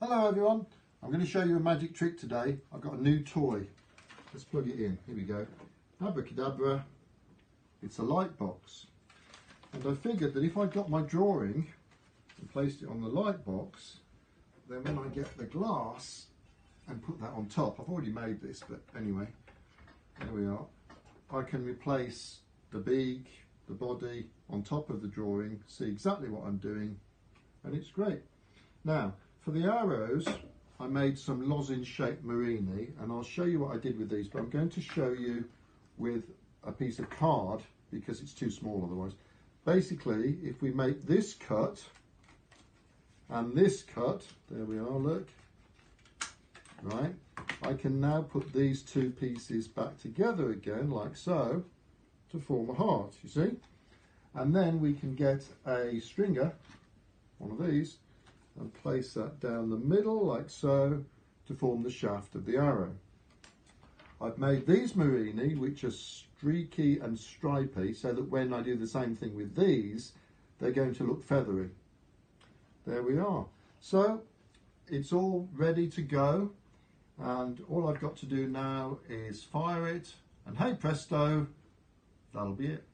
Hello everyone, I'm going to show you a magic trick today. I've got a new toy. Let's plug it in. Here we go. Abracadabra. It's a light box. And I figured that if I got my drawing and placed it on the light box, then when I get the glass and put that on top, I've already made this, but anyway, there we are. I can replace the beak, the body on top of the drawing, see exactly what I'm doing, and it's great. Now, for the arrows, I made some lozenge-shaped marini, and I'll show you what I did with these, but I'm going to show you with a piece of card because it's too small otherwise. Basically, if we make this cut and this cut, there we are, look, right, I can now put these two pieces back together again, like so, to form a heart, you see? And then we can get a stringer, one of these, and place that down the middle like so to form the shaft of the arrow. I've made these marini which are streaky and stripy so that when I do the same thing with these they're going to look feathery. There we are. So it's all ready to go, and all I've got to do now is fire it, and hey presto, that'll be it.